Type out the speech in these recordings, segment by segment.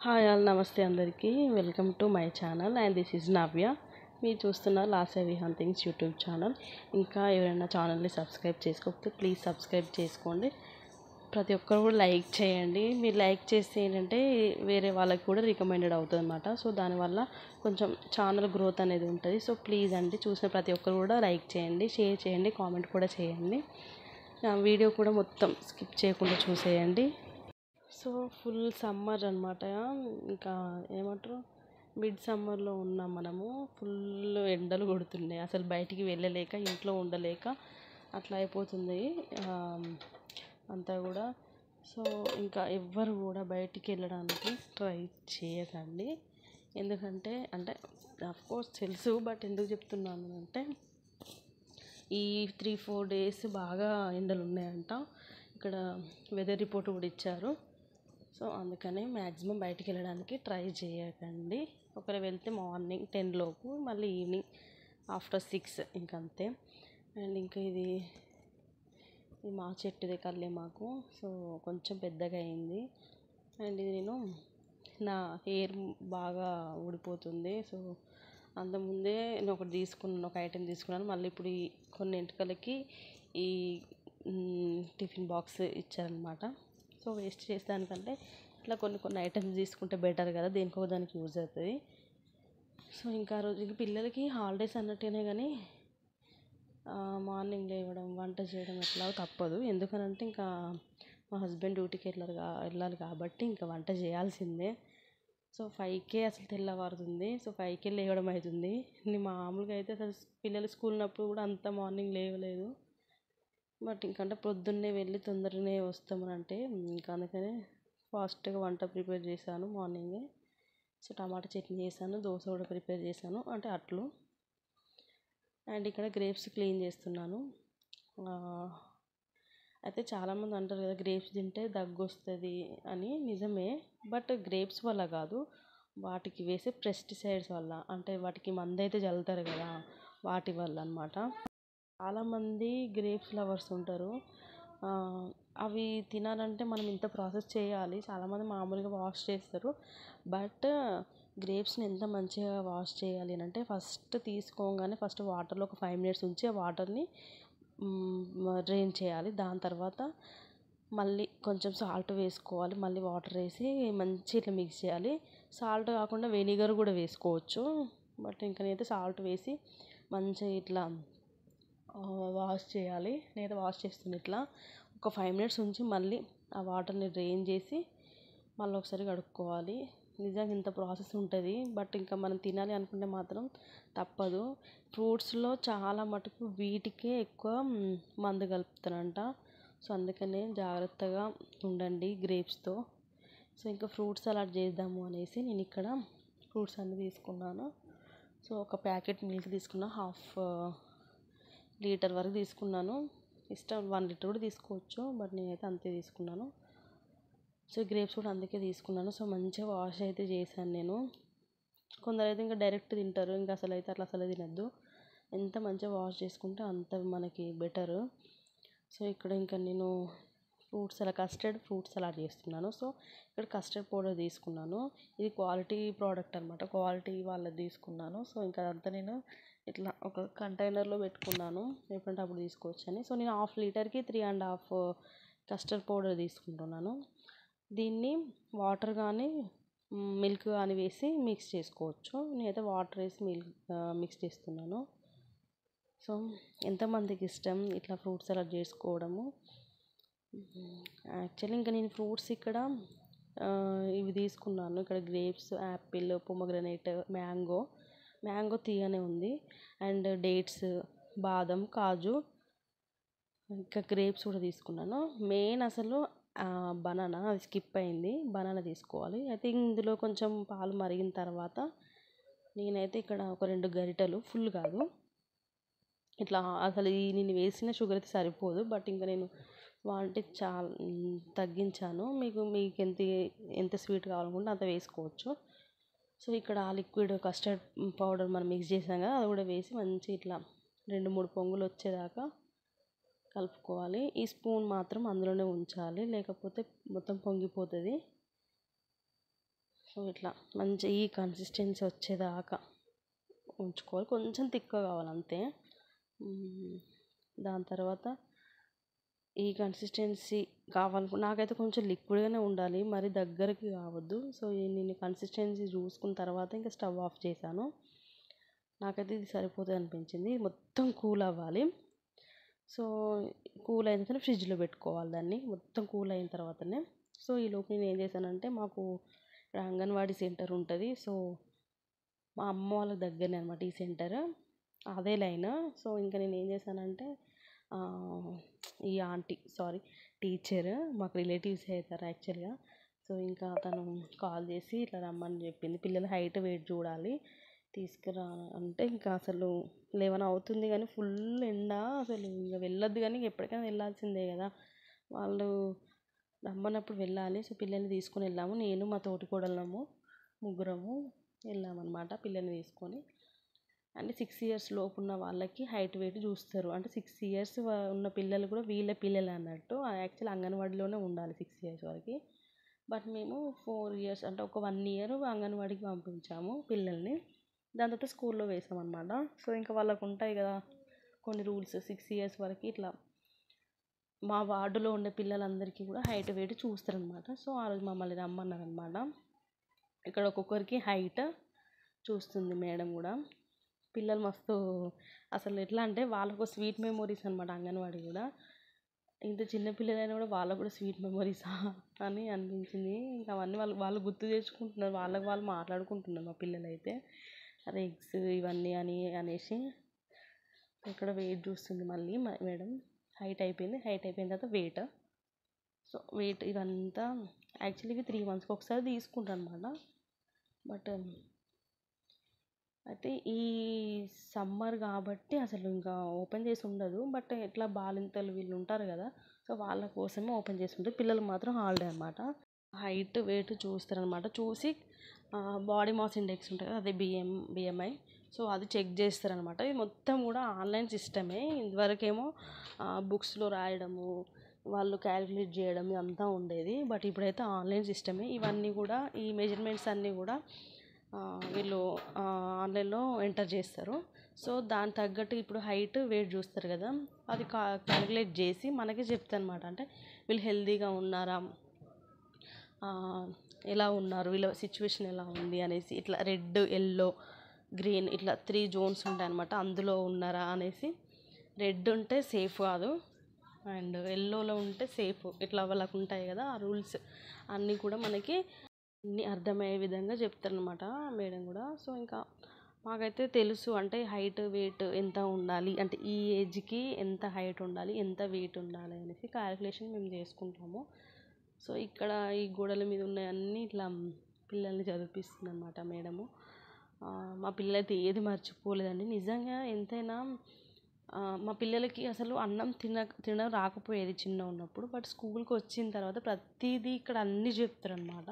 Hi all namaste అందరికీ welcome to my channel and this is Navya. మీరు చూస్తున్న Lasa Vihan things YouTube channel. ఇంకా ఎవరైనా ఛానల్ని సబ్స్క్రైబ్ చేసుకోకపోతే ప్లీజ్ సబ్స్క్రైబ్ చేసుకోండి. ప్రతి ఒక్కరు కూడా లైక్ చేయండి. మీరు లైక్ చేస్తే ఏంటంటే వేరే వాళ్ళకి కూడా రికమెండెడ్ అవుతుంది అనమాట. సో దానివల్ల కొంచెం ఛానల్ గ్రోత్ అనేది ఉంటుంది. సో ప్లీజ్ అండి, చూసిన ప్రతి ఒక్కరు కూడా లైక్ చేయండి, షేర్ చేయండి, కామెంట్ కూడా చేయండి. వీడియో కూడా మొత్తం స్కిప్ చేయకుండా చూసేయండి. సో ఫుల్ సమ్మర్ అనమాట. ఇంకా ఏమంటారు, మిడ్ సమ్మర్లో ఉన్నాం మనము. ఫుల్ ఎండలు కొడుతున్నాయి, అసలు బయటికి వెళ్ళలేక ఇంట్లో ఉండలేక అట్లా అయిపోతుంది అంతా కూడా. సో ఇంకా ఎవ్వరు కూడా బయటికి వెళ్ళడానికి ట్రై చేయకండి. ఎందుకంటే అంటే అఫ్కోర్స్ తెలుసు, బట్ ఎందుకు చెప్తున్నాను అంటే ఈ 3-4 డేస్ బాగా ఎండలు ఉన్నాయంట. ఇక్కడ వెదర్ రిపోర్ట్ కూడా ఇచ్చారు. సో అందుకని మ్యాక్సిమం బయటికి వెళ్ళడానికి ట్రై చేయకండి. ఒకవేళ వెళ్తే మార్నింగ్ 10 లోపు, మళ్ళీ ఈవినింగ్ ఆఫ్టర్ 6 ఇంకంతే. అండ్ ఇంకా ఇది మా చెట్టుదే కల్లేమాకు. సో కొంచెం పెద్దగా అయింది. అండ్ ఇది నా హెయిర్ బాగా ఊడిపోతుంది. సో అంతకుముందే నేను ఒకటి తీసుకున్నాను, ఒక ఐటెం తీసుకున్నాను. మళ్ళీ ఇప్పుడు ఈ కొన్ని ఎంటికలకి ఈ టిఫిన్ బాక్స్ ఇచ్చారనమాట. సో వేస్ట్ చేసేదానికంటే ఇట్లా కొన్ని ఐటమ్స్ తీసుకుంటే బెటర్ కదా, దేనికో దానికి యూజ్ అవుతుంది. సో ఇంకా ఆ రోజు పిల్లలకి హాలిడేస్ అన్నట్టేనే కానీ మార్నింగ్ లేవడం, వంట చేయడం ఎట్లా తప్పదు. ఎందుకనంటే ఇంకా మా హస్బెండ్ డ్యూటీకి వెళ్ళాలి కాబట్టి ఇంకా వంట చేయాల్సిందే. సో 5కే అసలు తెల్లవారుతుంది. సో 5కే లేవడం అవుతుంది. నేను మామూలుగా అయితే అసలు పిల్లలు స్కూల్ ఉన్నప్పుడు కూడా అంత మార్నింగ్ లేవలేదు. బట్ ఇంకంటే పొద్దున్నే వెళ్ళి తొందరనే వస్తామని అంటే ఇంకా అందుకనే ఫాస్ట్గా వంట ప్రిపేర్ చేశాను మార్నింగే. సో టమాటా చట్నీ చేశాను, దోశ కూడా ప్రిపేర్ చేశాను, అంటే అట్లు. అండ్ ఇక్కడ గ్రేప్స్ క్లీన్ చేస్తున్నాను. అయితే చాలామంది అంటారు కదా గ్రేప్స్ తింటే దగ్గు వస్తుంది అని. నిజమే, బట్ గ్రేప్స్ వల్ల కాదు, వాటికి వేసే పెస్టిసైడ్స్ వల్ల, అంటే వాటికి మందు అయితే చల్లుతారు కదా, వాటి వల్ల అనమాట. చాలామంది గ్రేప్స్ లవర్స్ ఉంటారు. అవి తినాలంటే మనం ఇంత ప్రాసెస్ చేయాలి. చాలామంది మామూలుగా వాష్ చేస్తారు. బట్ గ్రేప్స్ని ఎంత మంచిగా వాష్ చేయాలి అని అంటే ఫస్ట్ తీసుకోగానే ఫస్ట్ వాటర్లో ఒక 5 minutes ఉంచి ఆ వాటర్ని డ్రైన్ చేయాలి. దాని తర్వాత మళ్ళీ కొంచెం సాల్ట్ వేసుకోవాలి, మళ్ళీ వాటర్ వేసి మంచి ఇట్లా మిక్స్ చేయాలి. సాల్ట్ కాకుండా వెనిగర్ కూడా వేసుకోవచ్చు, బట్ ఇంకా నేనైతే సాల్ట్ వేసి మంచిగా ఇట్లా వాష్ చేయాలి. నేనైతే వాష్ చేస్తుంది ఇట్లా ఒక 5 minutes ఉంచి మళ్ళీ ఆ వాటర్ని డ్రైన్ చేసి మళ్ళీ ఒకసారి కడుక్కోవాలి. నిజంగా ఇంత ప్రాసెస్ ఉంటుంది, బట్ ఇంకా మనం తినాలి అనుకుంటే మాత్రం తప్పదు. ఫ్రూట్స్లో చాలా మటుకు వీటికే ఎక్కువ మందు కలుపుతారంట. సో అందుకనే జాగ్రత్తగా ఉండండి గ్రేప్స్తో. సో ఇంకా ఫ్రూట్ సలాడ్ చేద్దాము అనేసి నేను ఇక్కడ ఫ్రూట్స్ అన్నీ తీసుకున్నాను. సో ఒక ప్యాకెట్ మిల్క్ తీసుకున్నా, 1/2 లీటర్ వరకు తీసుకున్నాను. ఇష్టం 1 లీటర్ కూడా తీసుకోవచ్చు, బట్ నేనైతే అంతే తీసుకున్నాను. సో గ్రేప్స్ కూడా అందుకే తీసుకున్నాను. సో మంచిగా వాష్ అయితే చేశాను నేను. కొందరు అయితే ఇంకా డైరెక్ట్ తింటారు, ఇంకా అసలు అయితే అట్లా అసలు తినద్దు. ఎంత మంచిగా వాష్ చేసుకుంటే అంత మనకి బెటరు. సో ఇక్కడ ఇంకా నేను కస్టర్డ్ ఫ్రూట్ సలాడ్ చేస్తున్నాను. సో ఇక్కడ కస్టర్డ్ పౌడర్ తీసుకున్నాను. ఇది క్వాలిటీ ప్రోడక్ట్ అనమాట, క్వాలిటీ వాళ్ళది తీసుకున్నాను. సో ఇంకా అదంతా నేను ఇట్లా ఒక కంటైనర్లో పెట్టుకున్నాను, ఎప్పుడంటే అప్పుడు తీసుకోవచ్చని. సో నేను 1/2 లీటర్కి 3.5 కస్టర్డ్ పౌడర్ తీసుకుంటున్నాను. దీన్ని వాటర్ కానీ మిల్క్ కానీ వేసి మిక్స్ చేసుకోవచ్చు. నేనైతే వాటర్ వేసి మిక్స్ చేస్తున్నాను. సో ఎంతమందికి ఇష్టం ఇట్లా ఫ్రూట్ సలాడ్ చేసుకోవడము. యాక్చువల్లీ ఇంకా నేను ఫ్రూట్స్ ఇక్కడ ఇవి తీసుకున్నాను. ఇక్కడ గ్రేప్స్, యాపిల్, పొమగ్రనేట్, మ్యాంగో తీయనే ఉంది. అండ్ డేట్స్, బాదం, కాజు, ఇంకా గ్రేప్స్ కూడా తీసుకున్నాను. మెయిన్ అసలు బనానా, అది స్కిప్ అయింది. బనానా తీసుకోవాలి. అయితే ఇందులో కొంచెం పాలు మరిగిన తర్వాత నేనైతే ఇక్కడ ఒక 2 గరిటెలు, ఫుల్ కాదు, ఇట్లా అసలు నేను వేసిన షుగర్ అయితే సరిపోదు, బట్ ఇంకా నేను క్వాంటిటీ చాలా తగ్గించాను. మీకు ఎంత స్వీట్ కావాలనుకుంటే అంత వేసుకోవచ్చు. సో ఇక్కడ ఆ లిక్విడ్ కస్టర్డ్ పౌడర్ మనం మిక్స్ చేసాం కదా, అది కూడా వేసి మంచి ఇట్లా 2-3 పొంగులు వచ్చేదాకా కలుపుకోవాలి. ఈ స్పూన్ మాత్రం అందులోనే ఉంచాలి, లేకపోతే మొత్తం పొంగిపోతుంది. సో ఇట్లా మంచి ఈ కన్సిస్టెన్సీ వచ్చేదాకా ఉంచుకోవాలి, కొంచెం తిక్కగా కావాలి అంతే. దాని తర్వాత ఈ కన్సిస్టెన్సీ నాకైతే కొంచెం లిక్విడ్గానే ఉండాలి, మరి దగ్గరికి కావద్దు. సో నేను కన్సిస్టెన్సీ చూసుకున్న తర్వాత ఇంకా స్టవ్ ఆఫ్ చేశాను. నాకైతే ఇది సరిపోతుంది అనిపించింది. మొత్తం కూల్ అవ్వాలి. సో కూల్ అయిన తర్వాత ఫ్రిడ్జ్లో పెట్టుకోవాలి దాన్ని, మొత్తం కూల్ అయిన తర్వాతనే. సో ఈలోపు నేను ఏం చేశానంటే, మాకు అంగన్వాడీ సెంటర్ ఉంటుంది. సో మా అమ్మ వాళ్ళ దగ్గరనే అనమాట ఈ సెంటర్, అదే లైన్. సో ఇంకా నేను ఏం చేశానంటే, ఈ టీచర్ మాకు రిలేటివ్స్ అవుతారు యాక్చువల్గా. సో ఇంకా తను కాల్ చేసి ఇట్లా రమ్మని చెప్పింది, పిల్లల హైట్ వెయిట్ చూడాలి తీసుకురా అంటే. ఇంకా అసలు 11 అవుతుంది కానీ ఫుల్ ఎండ, అసలు ఇంకా వెళ్ళొద్దు కానీ ఎప్పటికైనా వెళ్ళాల్సిందే కదా, వాళ్ళు రమ్మన్నప్పుడు వెళ్ళాలి. సో పిల్లల్ని తీసుకొని వెళ్ళాము, నేను మా తోటికోడళ్ళము ముగ్గురము వెళ్ళామన్నమాట పిల్లల్ని తీసుకొని. అంటే 6 ఇయర్స్ లోపు ఉన్న వాళ్ళకి హైట్ వెయిట్ చూస్తారు. అంటే 6 ఇయర్స్ ఉన్న పిల్లలు కూడా వీళ్ళ పిల్లలు అన్నట్టు. యాక్చువల్ అంగన్వాడీలోనే ఉండాలి 6 ఇయర్స్ వరకు. బట్ మేము 4 ఇయర్స్ అంటే ఒక 1 ఇయర్ అంగన్వాడీకి పంపించాము పిల్లల్ని. దాని తర్వాత స్కూల్లో వేసామన్నమాట. సో ఇంకా వాళ్ళకు ఉంటాయి కదా కొన్ని రూల్స్, 6 ఇయర్స్ వరకు ఇట్లా మా వార్డులో ఉండే పిల్లలందరికీ కూడా హైట్ వెయిట్ చూస్తారనమాట. సో ఆ రోజు మమ్మల్ని రమ్మన్నారనమాట. ఇక్కడ ఒక్కొక్కరికి హైట్ చూస్తుంది మేడం కూడా. పిల్లలు మస్తు అసలు ఎట్లా అంటే వాళ్ళకు స్వీట్ మెమొరీస్ అనమాట అంగన్వాడీ కూడా. ఇంత చిన్న పిల్లలైనా కూడా వాళ్ళకు కూడా స్వీట్ మెమొరీసా అని అనిపించింది. ఇంకా అవన్నీ వాళ్ళు గుర్తు తెచ్చుకుంటున్నారు, వాళ్ళకి వాళ్ళు మాట్లాడుకుంటున్నారు మా పిల్లలు అయితే. అదే ఎగ్స్ ఇవన్నీ అనేసి. ఇక్కడ వెయిట్ చూస్తుంది మళ్ళీ మేడం. హైట్ అయిపోయిన తర్వాత వెయిట్. సో వెయిట్ ఇదంతా యాక్చువల్లీ ఇవి 3 monthsకి ఒకసారి తీసుకుంటాను అనమాట. బట్ అయితే ఈ సమ్మర్ కాబట్టి అసలు ఇంకా ఓపెన్ చేసి ఉండదు. బట్ ఎట్లా బాలింతలు వీళ్ళు ఉంటారు కదా, సో వాళ్ళ కోసమే ఓపెన్ చేసి ఉంటుంది. పిల్లలు మాత్రం హాలిడే అనమాట. హైట్ వెయిట్ చూస్తారనమాట. చూసి బాడీ మాస్ ఇండెక్స్ ఉంటుంది కదా, అదే బిఎంఐ. సో అది చెక్ చేస్తారనమాట. ఇది మొత్తం కూడా ఆన్లైన్ సిస్టమే. ఇదివరకేమో బుక్స్లో రాయడము, వాళ్ళు క్యాలిక్యులేట్ చేయడం ఇదంతా ఉండేది. బట్ ఇప్పుడైతే ఆన్లైన్ సిస్టమే. ఇవన్నీ కూడా ఈ మెజర్మెంట్స్ అన్నీ కూడా వీళ్ళు ఆన్లైన్లో ఎంటర్ చేస్తారు. సో దాని తగ్గట్టు ఇప్పుడు హైట్ వెయిట్ చూస్తారు కదా, అది క్యాలిక్యులేట్ చేసి మనకి చెప్తారు అనమాట. అంటే వీళ్ళు హెల్తీగా ఉన్నారా, ఎలా ఉన్నారు, వీళ్ళ సిచ్యువేషన్ ఎలా ఉంది అనేసి. ఇట్లా రెడ్, ఎల్లో, గ్రీన్ ఇట్లా 3 zones ఉంటాయి అనమాట. అందులో ఉన్నారా అనేసి. రెడ్ ఉంటే సేఫ్ కాదు, అండ్ ఎల్లోలో ఉంటే సేఫ్. ఇట్లా వాళ్ళకు ఉంటాయి కదా ఆ రూల్స్ అన్నీ కూడా మనకి అన్నీ అర్థమయ్యే విధంగా చెప్తారనమాట మేడం కూడా. సో ఇంకా మాకైతే తెలుసు, అంటే హైట్ వెయిట్ ఎంత ఉండాలి, అంటే ఈ ఏజ్కి ఎంత హైట్ ఉండాలి, ఎంత వెయిట్ ఉండాలి అనేసి క్యాలిక్యులేషన్ మేము చేసుకుంటాము. సో ఇక్కడ ఈ గోడల మీద ఉన్నాయన్నీ ఇట్లా పిల్లల్ని చదివిపిస్తుంది అనమాట మేడము. మా పిల్లలైతే ఏది మర్చిపోలేదండి నిజంగా. ఎంతైనా మా పిల్లలకి అసలు అన్నం తిన రాకపోయేది చిన్న ఉన్నప్పుడు. బట్ స్కూల్కి వచ్చిన తర్వాత ప్రతిదీ ఇక్కడ అన్నీ చెప్తారనమాట.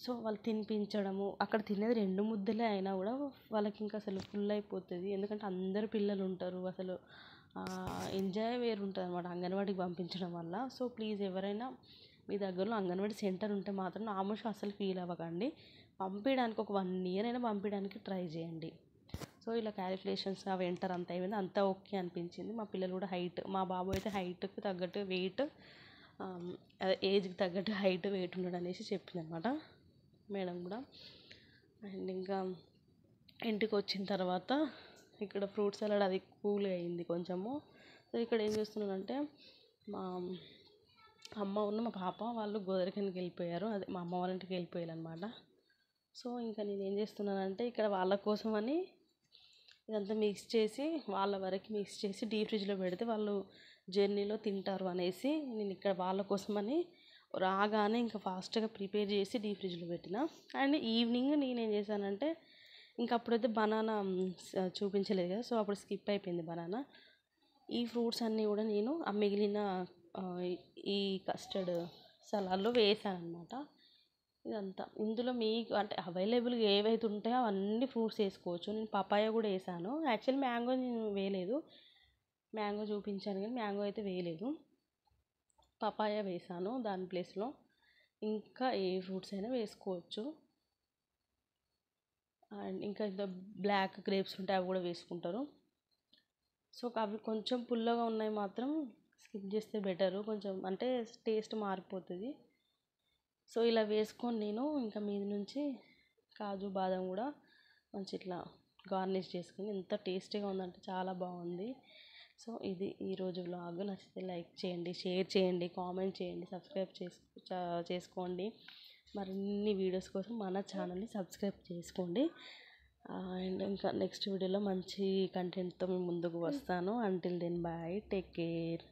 సో వాళ్ళు తినిపించడము, అక్కడ తినేది 2 ముద్దలే అయినా కూడా వాళ్ళకి ఇంకా అసలు ఫుల్ అయిపోతుంది. ఎందుకంటే అందరు పిల్లలు ఉంటారు, అసలు ఎంజాయ్ వేరు ఉంటుంది అనమాట అంగన్వాడీకి పంపించడం వల్ల. సో ప్లీజ్ ఎవరైనా మీ దగ్గరలో అంగన్వాడీ సెంటర్ ఉంటే మాత్రం ఆమోషం అసలు ఫీల్ అవ్వకండి. పంపించడానికి ఒక 1 year అయినా పంపించడానికి ట్రై చేయండి. సో ఇలా క్యాలిక్యులేషన్స్ అవి ఎంటర్ అంతా అయిపోయింది, అంతా ఓకే అనిపించింది. మా పిల్లలు కూడా హైట్, మా బాబు అయితే హైట్కి తగ్గట్టు వెయిట్, ఏజ్కి తగ్గట్టు హైట్ వెయిట్ ఉండడం అనేసి చెప్పింది అనమాట మేడం కూడా. అండ్ ఇంకా ఇంటికి వచ్చిన తర్వాత ఇక్కడ ఫ్రూట్ సలాడ్ అది కూల్ అయింది కొంచెము. సో ఇక్కడ ఏం చేస్తున్నానంటే, మా అమ్మ మా పాప వాళ్ళు గోదరిఖనికి వెళ్ళిపోయారు, అదే మా అమ్మ వాళ్ళ ఇంటికి వెళ్ళిపోయారు అనమాట. సో ఇంకా నేను ఏం చేస్తున్నానంటే, ఇక్కడ వాళ్ళ కోసమని ఇదంతా మిక్స్ చేసి వాళ్ళ వరకు మిక్స్ చేసి డీప్ ఫ్రిడ్జ్లో పెడితే వాళ్ళు జర్నీలో తింటారు అనేసి నేను ఇక్కడ వాళ్ళ కోసమని రాగానే ఇంకా ఫాస్ట్గా ప్రిపేర్ చేసి డీప్ ఫ్రిడ్జ్లో పెట్టిన. అండ్ ఈవినింగ్ నేనేం చేశానంటే, ఇంకా అప్పుడైతే బనానా చూపించలేదు కదా, సో అప్పుడు స్కిప్ అయిపోయింది బనానా. ఈ ఫ్రూట్స్ అన్నీ కూడా నేను ఆ మిగిలిన ఈ కస్టర్డ్ సలాడ్లో వేసాను అనమాట. ఇదంతా ఇందులో మీకు అంటే అవైలబుల్గా ఏవైతే ఉంటాయో అవన్నీ ఫ్రూట్స్ వేసుకోవచ్చు. నేను పపాయ కూడా వేసాను. యాక్చువల్లీ మ్యాంగో నేను వేయలేదు, మ్యాంగో చూపించాను కానీ మ్యాంగో అయితే వేయలేదు, పపాయ వేసాను దాని ప్లేస్లో. ఇంకా ఏ ఫ్రూట్స్ అయినా వేసుకోవచ్చు. అండ్ ఇంకా ఇంత బ్లాక్ గ్రేప్స్ ఉంటే అవి కూడా వేసుకుంటారు. సో అవి కొంచెం పుల్లగా ఉన్నాయి మాత్రం స్కిప్ చేస్తే బెటరు, కొంచెం అంటే టేస్ట్ మారిపోతుంది. సో ఇలా వేసుకొని నేను ఇంకా మీద నుంచి కాజు బాదం కూడా మంచి ఇట్లా గార్నిష్ చేసుకుని ఎంత టేస్టీగా ఉందంటే చాలా బాగుంది. సో ఇది ఈరోజు వ్లాగ్. నచ్చితే లైక్ చేయండి, షేర్ చేయండి, కామెంట్ చేయండి, సబ్స్క్రైబ్ చేసుకోండి. మరిన్ని వీడియోస్ కోసం మన ఛానల్ని సబ్స్క్రైబ్ చేసుకోండి. అండ్ ఇంకా నెక్స్ట్ వీడియోలో మంచి కంటెంట్తో మేము ముందుకు వస్తాను. Until then bye, take care.